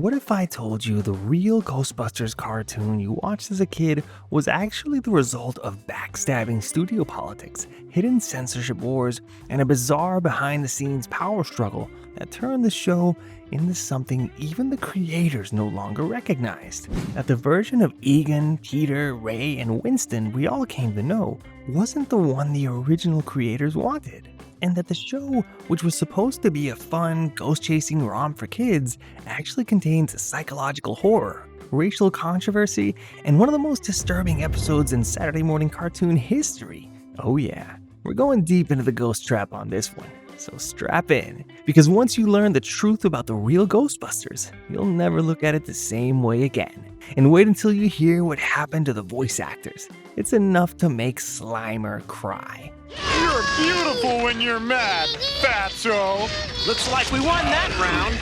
What if I told you the Real Ghostbusters cartoon you watched as a kid was actually the result of backstabbing studio politics, hidden censorship wars, and a bizarre behind-the-scenes power struggle that turned the show into something even the creators no longer recognized? That the version of Egon, Peter, Ray, and Winston we all came to know wasn't the one the original creators wanted? And that the show, which was supposed to be a fun, ghost-chasing romp for kids, actually contains psychological horror, racial controversy, and one of the most disturbing episodes in Saturday morning cartoon history. Oh yeah, we're going deep into the ghost trap on this one, so strap in, because once you learn the truth about the Real Ghostbusters, you'll never look at it the same way again. And wait until you hear what happened to the voice actors. It's enough to make Slimer cry. You're beautiful when you're mad, fatso. Looks like we won that round.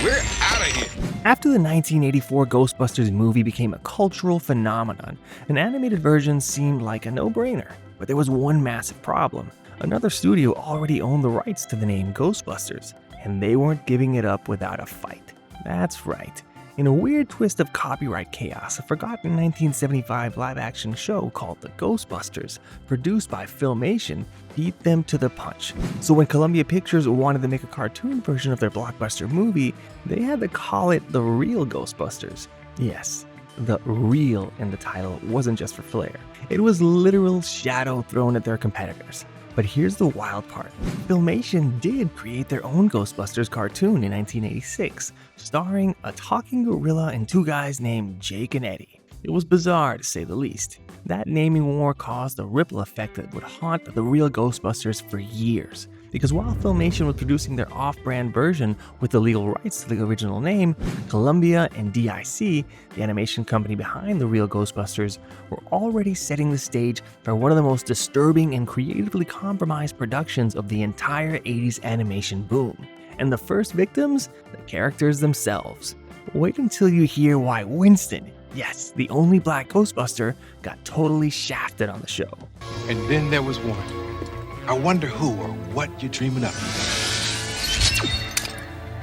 We're out of here. After the 1984 Ghostbusters movie became a cultural phenomenon, an animated version seemed like a no-brainer. But there was one massive problem. Another studio already owned the rights to the name Ghostbusters, and they weren't giving it up without a fight. That's right. In a weird twist of copyright chaos, a forgotten 1975 live-action show called The Ghostbusters, produced by Filmation, beat them to the punch. So when Columbia Pictures wanted to make a cartoon version of their blockbuster movie, they had to call it The Real Ghostbusters. Yes, the real in the title wasn't just for flair. It was literal shadow thrown at their competitors. But here's the wild part. Filmation did create their own Ghostbusters cartoon in 1986, starring a talking gorilla and two guys named Jake and Eddie. It was bizarre to say the least. That naming war caused a ripple effect that would haunt the Real Ghostbusters for years. Because while Filmation was producing their off-brand version with the legal rights to the original name, Columbia and DIC, the animation company behind the Real Ghostbusters, were already setting the stage for one of the most disturbing and creatively compromised productions of the entire 80s animation boom. And the first victims? The characters themselves. Wait until you hear why Winston, yes, the only black Ghostbuster, got totally shafted on the show. And then there was one. I wonder who or what you're dreaming up.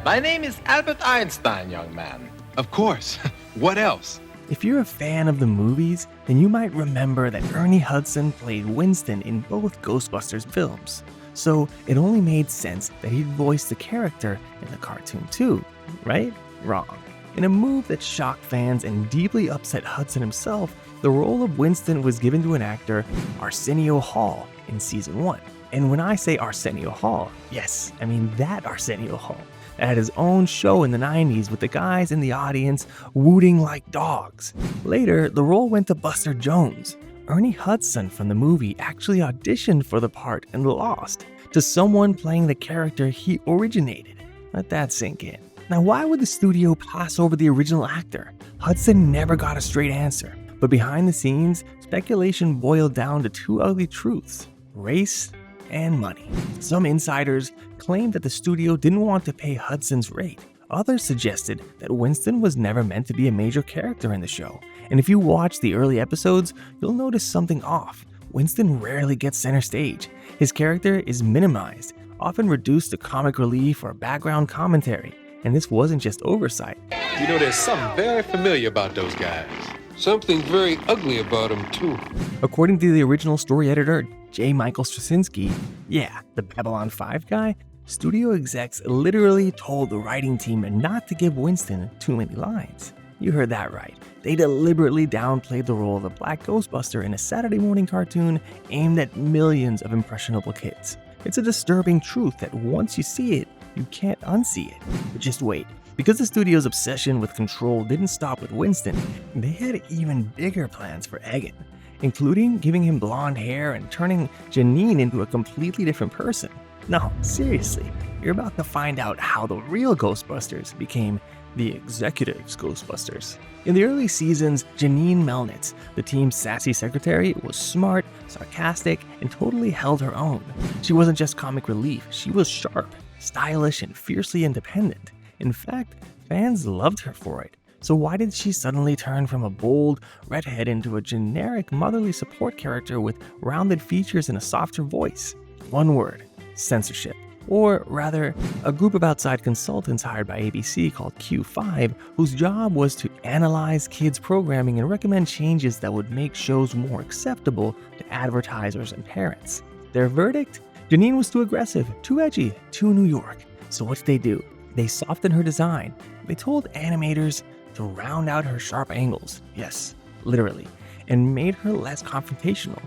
My name is Albert Einstein, young man. Of course. What else? If you're a fan of the movies, then you might remember that Ernie Hudson played Winston in both Ghostbusters films. So it only made sense that he'd voice the character in the cartoon too, right? Wrong. In a move that shocked fans and deeply upset Hudson himself, the role of Winston was given to an actor, Arsenio Hall, in season 1. And when I say Arsenio Hall, yes, I mean that Arsenio Hall, that had his own show in the 90s with the guys in the audience wooting like dogs. Later, the role went to Buster Jones. Ernie Hudson from the movie actually auditioned for the part and lost to someone playing the character he originated. Let that sink in. Now, why would the studio pass over the original actor? Hudson never got a straight answer, but behind the scenes, speculation boiled down to two ugly truths: race and money. Some insiders claimed that the studio didn't want to pay Hudson's rate. Others suggested that Winston was never meant to be a major character in the show. And if you watch the early episodes, you'll notice something off. Winston rarely gets center stage. His character is minimized, often reduced to comic relief or background commentary. And this wasn't just oversight. You know, there's something very familiar about those guys. Something very ugly about them, too. According to the original story editor, J. Michael Straczynski, yeah, the Babylon 5 guy, studio execs literally told the writing team not to give Winston too many lines. You heard that right. They deliberately downplayed the role of the Black Ghostbuster in a Saturday morning cartoon aimed at millions of impressionable kids. It's a disturbing truth that once you see it, you can't unsee it. But just wait. Because the studio's obsession with control didn't stop with Winston, they had even bigger plans for Egon, including giving him blonde hair and turning Janine into a completely different person. No, seriously, you're about to find out how the Real Ghostbusters became the executives Ghostbusters. In the early seasons, Janine Melnitz, the team's sassy secretary, was smart, sarcastic, and totally held her own. She wasn't just comic relief, she was sharp, stylish, and fiercely independent. In fact, fans loved her for it. So why did she suddenly turn from a bold redhead into a generic motherly support character with rounded features and a softer voice? One word: censorship. Or rather, a group of outside consultants hired by ABC called Q5, whose job was to analyze kids' programming and recommend changes that would make shows more acceptable to advertisers and parents. Their verdict? Janine was too aggressive, too edgy, too New York. So what did they do? They softened her design. They told animators to round out her sharp angles. Yes, literally. And made her less confrontational.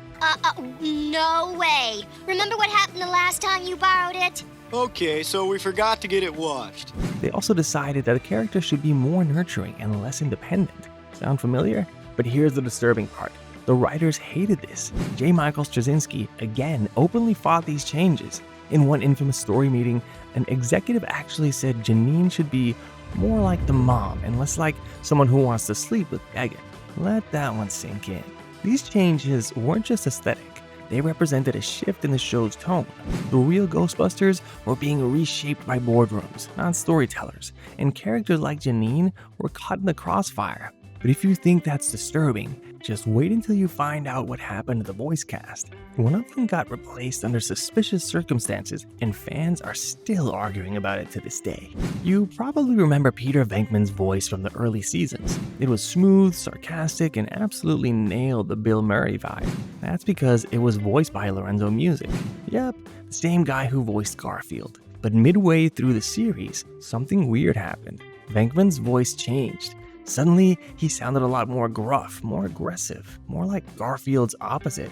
No way. Remember what happened the last time you borrowed it? Okay, so we forgot to get it washed. They also decided that a character should be more nurturing and less independent. Sound familiar? But here's the disturbing part. The writers hated this. J. Michael Straczynski, again, openly fought these changes. In one infamous story meeting, an executive actually said Janine should be more like the mom and less like someone who wants to sleep with Megan. Let that one sink in. These changes weren't just aesthetic. They represented a shift in the show's tone. The Real Ghostbusters were being reshaped by boardrooms, not storytellers, and characters like Janine were caught in the crossfire. But if you think that's disturbing, just wait until you find out what happened to the voice cast. One of them got replaced under suspicious circumstances, and fans are still arguing about it to this day. You probably remember Peter Venkman's voice from the early seasons. It was smooth, sarcastic, and absolutely nailed the Bill Murray vibe. That's because it was voiced by Lorenzo Music. Yep, the same guy who voiced Garfield. But midway through the series, something weird happened. Venkman's voice changed. Suddenly, he sounded a lot more gruff, more aggressive, more like Garfield's opposite.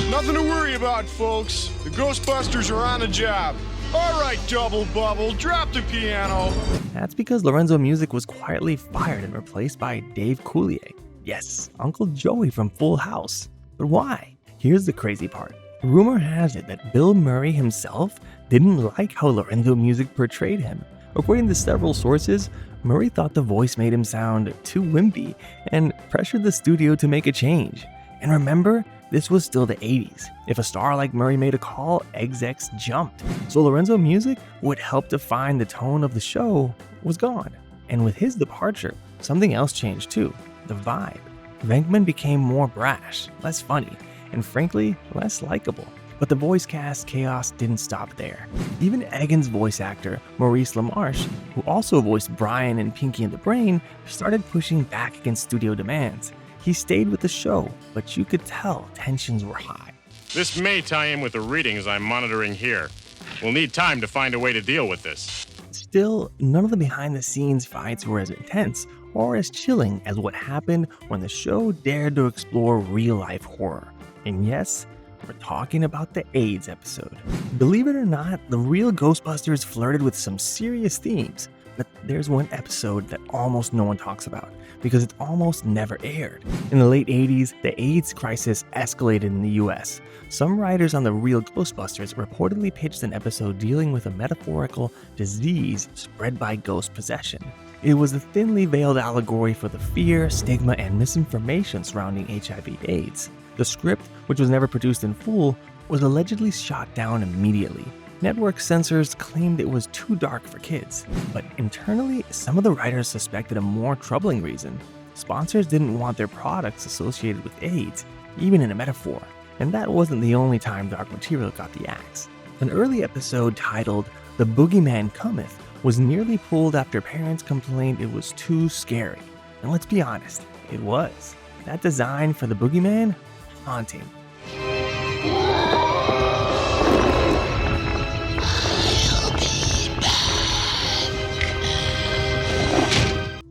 Nothing to worry about, folks. The Ghostbusters are on the job. All right, Double Bubble, drop the piano. That's because Lorenzo Music was quietly fired and replaced by Dave Coulier. Yes, Uncle Joey from Full House. But why? Here's the crazy part. Rumor has it that Bill Murray himself didn't like how Lorenzo Music portrayed him. According to several sources, Murray thought the voice made him sound too wimpy and pressured the studio to make a change. And remember, this was still the 80s. If a star like Murray made a call, execs jumped. So Lorenzo Music would help define the tone of the show was gone. And with his departure, something else changed too, the vibe. Venkman became more brash, less funny, and frankly, less likable. But the voice cast chaos didn't stop there. Even Egan's voice actor, Maurice LaMarche, who also voiced Brian in Pinky and the Brain, started pushing back against studio demands. He stayed with the show, but you could tell tensions were high. This may tie in with the readings I'm monitoring here. We'll need time to find a way to deal with this. Still, none of the behind-the-scenes fights were as intense or as chilling as what happened when the show dared to explore real-life horror. And yes, we're talking about the AIDS episode. Believe it or not, the Real Ghostbusters flirted with some serious themes, but there's one episode that almost no one talks about because it almost never aired. In the late 80s, the AIDS crisis escalated in the US. Some writers on the Real Ghostbusters reportedly pitched an episode dealing with a metaphorical disease spread by ghost possession. It was a thinly veiled allegory for the fear, stigma, and misinformation surrounding HIV/AIDS. The script, which was never produced in full, was allegedly shot down immediately. Network censors claimed it was too dark for kids, but internally, some of the writers suspected a more troubling reason. Sponsors didn't want their products associated with AIDS, even in a metaphor. And that wasn't the only time dark material got the axe. An early episode titled The Boogeyman Cometh was nearly pulled after parents complained it was too scary. And let's be honest, it was. That design for the Boogeyman? Haunting.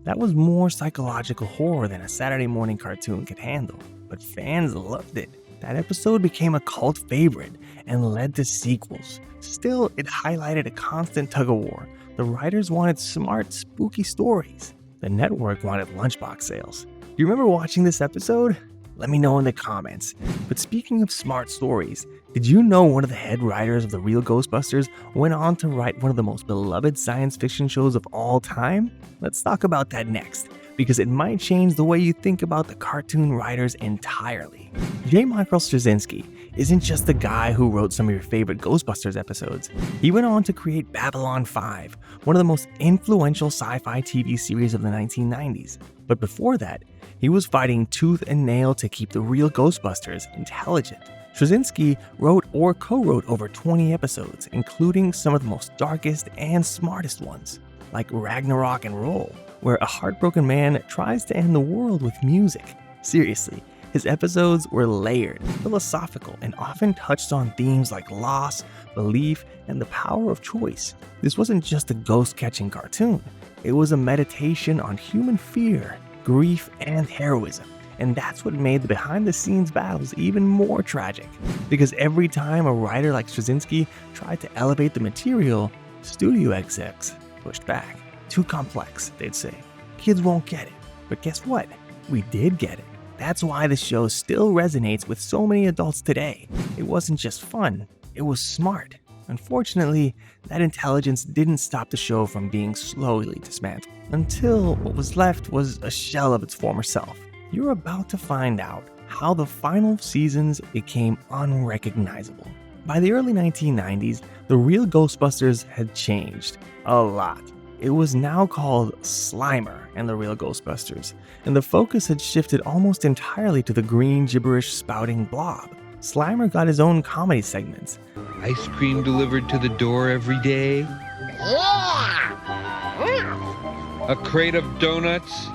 That was more psychological horror than a Saturday morning cartoon could handle, but fans loved it. That episode became a cult favorite and led to sequels. Still, it highlighted a constant tug-of-war. The writers wanted smart, spooky stories. The network wanted lunchbox sales. Do you remember watching this episode? Let me know in the comments. But speaking of smart stories, did you know one of the head writers of the Real Ghostbusters went on to write one of the most beloved science fiction shows of all time? Let's talk about that next, because it might change the way you think about the cartoon writers entirely. J. Michael Straczynski isn't just the guy who wrote some of your favorite Ghostbusters episodes. He went on to create Babylon 5, one of the most influential sci-fi TV series of the 1990s. But before that, he was fighting tooth and nail to keep the Real Ghostbusters intelligent, Straczynski wrote or co-wrote over 20 episodes, including some of the most darkest and smartest ones, like Ragnarok and Roll, where a heartbroken man tries to end the world with music. Seriously, his episodes were layered, philosophical, and often touched on themes like loss, belief, and the power of choice. This wasn't just a ghost-catching cartoon. It was a meditation on human fear, grief, and heroism. And that's what made the behind-the-scenes battles even more tragic. Because every time a writer like Straczynski tried to elevate the material, studio execs pushed back. Too complex, they'd say. Kids won't get it. But guess what? We did get it. That's why the show still resonates with so many adults today. It wasn't just fun, it was smart. Unfortunately, that intelligence didn't stop the show from being slowly dismantled, until what was left was a shell of its former self. You're about to find out how the final seasons became unrecognizable. By the early 1990s, the Real Ghostbusters had changed a lot. It was now called Slimer and the Real Ghostbusters, and the focus had shifted almost entirely to the green gibberish spouting blob. Slimer got his own comedy segments. Ice cream delivered to the door every day. A crate of donuts.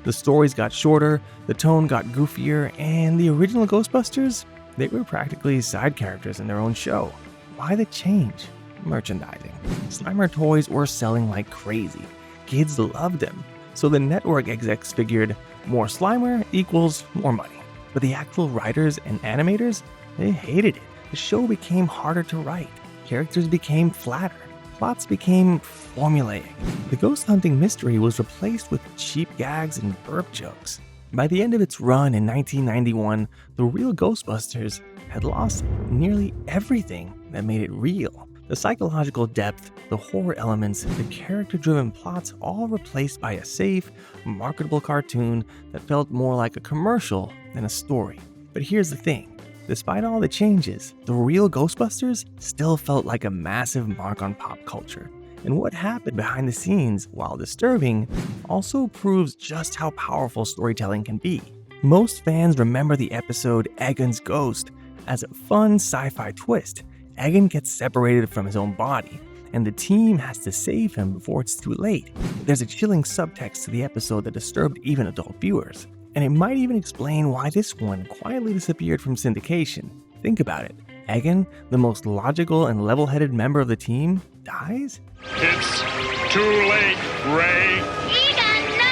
The stories got shorter, the tone got goofier, and the original Ghostbusters, they were practically side characters in their own show. Why the change? Merchandising. Slimer toys were selling like crazy. Kids loved them. So the network execs figured more Slimer equals more money. But the actual writers and animators, they hated it. The show became harder to write. Characters became flatter. Plots became formulaic. The ghost hunting mystery was replaced with cheap gags and burp jokes. By the end of its run in 1991, the Real Ghostbusters had lost nearly everything that made it real. The psychological depth, the horror elements, the character-driven plots, all replaced by a safe, marketable cartoon that felt more like a commercial than a story. But here's the thing. Despite all the changes, the Real Ghostbusters still felt like a massive mark on pop culture. And what happened behind the scenes, while disturbing, also proves just how powerful storytelling can be. Most fans remember the episode Egon's Ghost as a fun sci-fi twist. Egon gets separated from his own body, and the team has to save him before it's too late. There's a chilling subtext to the episode that disturbed even adult viewers. And it might even explain why this one quietly disappeared from syndication. Think about it. Egon, the most logical and level-headed member of the team, dies? It's too late, Ray. Egon, no!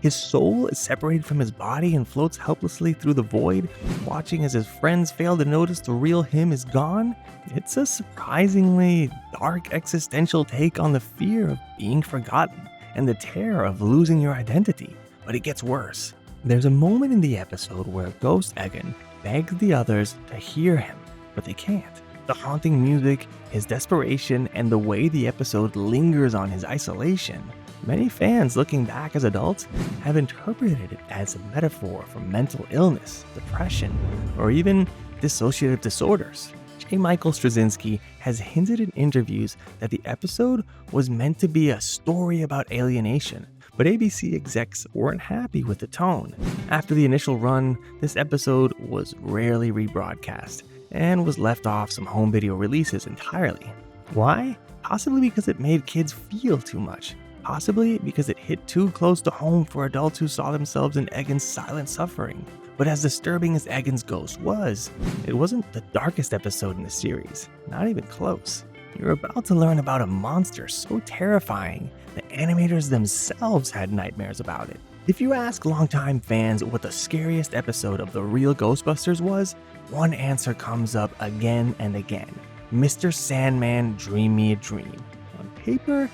His soul is separated from his body and floats helplessly through the void, watching as his friends fail to notice the real him is gone. It's a surprisingly dark existential take on the fear of being forgotten and the terror of losing your identity. But it gets worse. There's a moment in the episode where Ghost Egon begs the others to hear him, but they can't. The haunting music, his desperation, and the way the episode lingers on his isolation. Many fans looking back as adults have interpreted it as a metaphor for mental illness, depression, or even dissociative disorders. J. Michael Straczynski has hinted in interviews that the episode was meant to be a story about alienation, but ABC execs weren't happy with the tone. After the initial run, this episode was rarely rebroadcast and was left off some home video releases entirely. Why? Possibly because it made kids feel too much. Possibly because it hit too close to home for adults who saw themselves in Egon's silent suffering. But as disturbing as Egon's ghost was, it wasn't the darkest episode in the series, not even close. You're about to learn about a monster so terrifying that animators themselves had nightmares about it. If you ask longtime fans what the scariest episode of the Real Ghostbusters was, one answer comes up again and again. Mr. Sandman, Dream Me a Dream. On paper,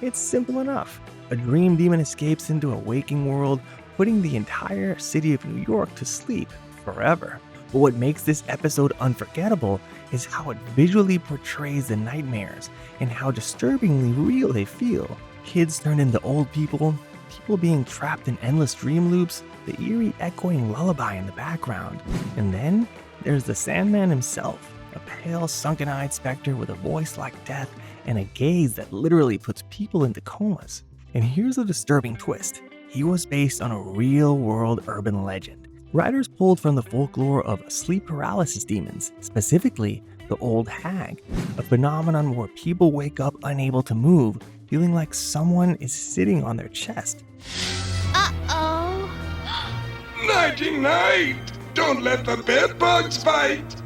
it's simple enough. A dream demon escapes into a waking world, putting the entire city of New York to sleep forever. But what makes this episode unforgettable is how it visually portrays the nightmares and how disturbingly real they feel. Kids turned into old people, people being trapped in endless dream loops, the eerie echoing lullaby in the background. And then there's the Sandman himself, a pale, sunken-eyed specter with a voice like death and a gaze that literally puts people into comas. And here's a disturbing twist. He was based on a real-world urban legend. Writers pulled from the folklore of sleep paralysis demons, specifically the Old Hag, a phenomenon where people wake up unable to move, feeling like someone is sitting on their chest. Uh-oh. Nighty-night! Don't let the bed bugs bite!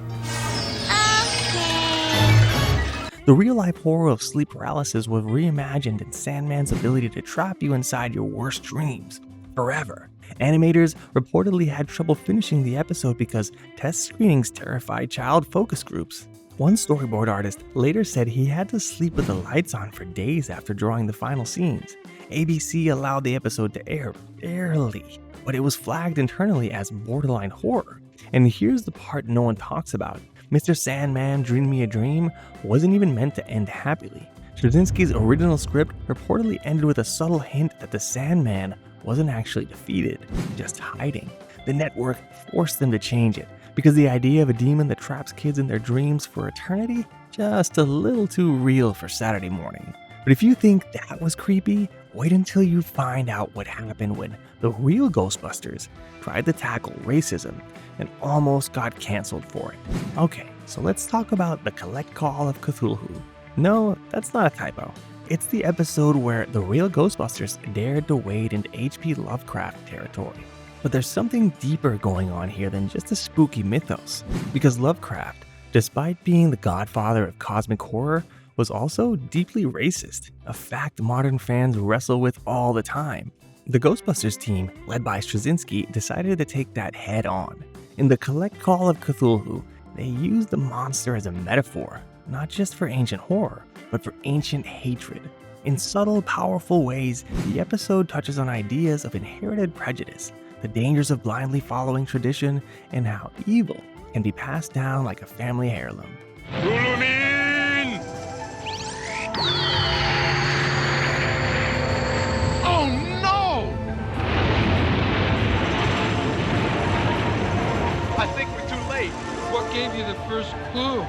The real-life horror of sleep paralysis was reimagined in Sandman's ability to trap you inside your worst dreams forever. Animators reportedly had trouble finishing the episode because test screenings terrified child focus groups. One storyboard artist later said he had to sleep with the lights on for days after drawing the final scenes. ABC allowed the episode to air barely, but it was flagged internally as borderline horror. And here's the part no one talks about. Mr. Sandman Dream Me a Dream wasn't even meant to end happily. Straczynski's original script reportedly ended with a subtle hint that the Sandman wasn't actually defeated, just hiding. The network forced them to change it, because the idea of a demon that traps kids in their dreams for eternity, just a little too real for Saturday morning. But if you think that was creepy, wait until you find out what happened when the real Ghostbusters tried to tackle racism and almost got canceled for it. Okay, so let's talk about the Collect Call of Cthulhu. No, that's not a typo. It's the episode where the real Ghostbusters dared to wade into H.P. Lovecraft territory. But there's something deeper going on here than just a spooky mythos, because Lovecraft, despite being the godfather of cosmic horror, was also deeply racist, a fact modern fans wrestle with all the time. The Ghostbusters team, led by Straczynski, decided to take that head on. In the Collect Call of Cthulhu, they used the monster as a metaphor, not just for ancient horror, but for ancient hatred. In subtle, powerful ways, the episode touches on ideas of inherited prejudice, the dangers of blindly following tradition, and how evil can be passed down like a family heirloom. Ulumin! Oh no! I think we're too late. What gave you the first clue?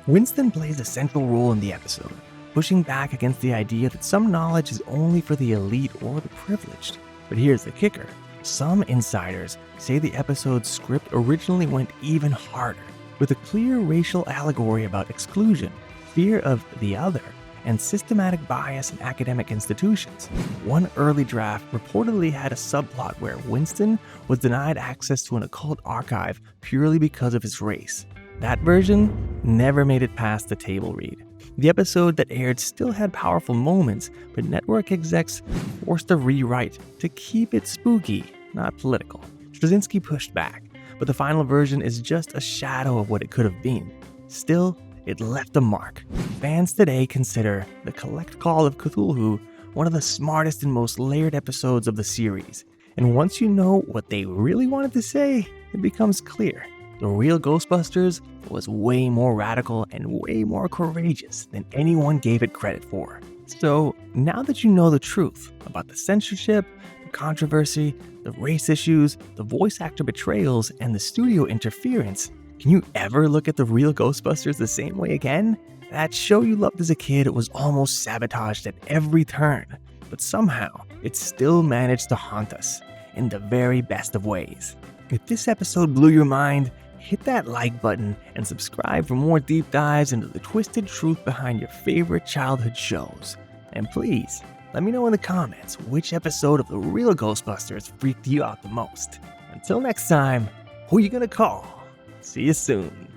Winston plays a central role in the episode, pushing back against the idea that some knowledge is only for the elite or the privileged. But here's the kicker. Some insiders say the episode's script originally went even harder, with a clear racial allegory about exclusion, fear of the other, and systematic bias in academic institutions. One early draft reportedly had a subplot where Winston was denied access to an occult archive purely because of his race. That version never made it past the table read. The episode that aired still had powerful moments, but network execs forced a rewrite to keep it spooky, not political. Straczynski pushed back, but the final version is just a shadow of what it could have been. Still, it left a mark. Fans today consider the Collect Call of Cthulhu one of the smartest and most layered episodes of the series. And once you know what they really wanted to say, it becomes clear. The real Ghostbusters was way more radical and way more courageous than anyone gave it credit for. So now that you know the truth about the censorship, the controversy, the race issues, the voice actor betrayals, and the studio interference, can you ever look at the real Ghostbusters the same way again? That show you loved as a kid was almost sabotaged at every turn, but somehow it still managed to haunt us in the very best of ways. If this episode blew your mind, hit that like button and subscribe for more deep dives into the twisted truth behind your favorite childhood shows. And please, let me know in the comments which episode of The Real Ghostbusters freaked you out the most. Until next time, who you gonna call? See you soon.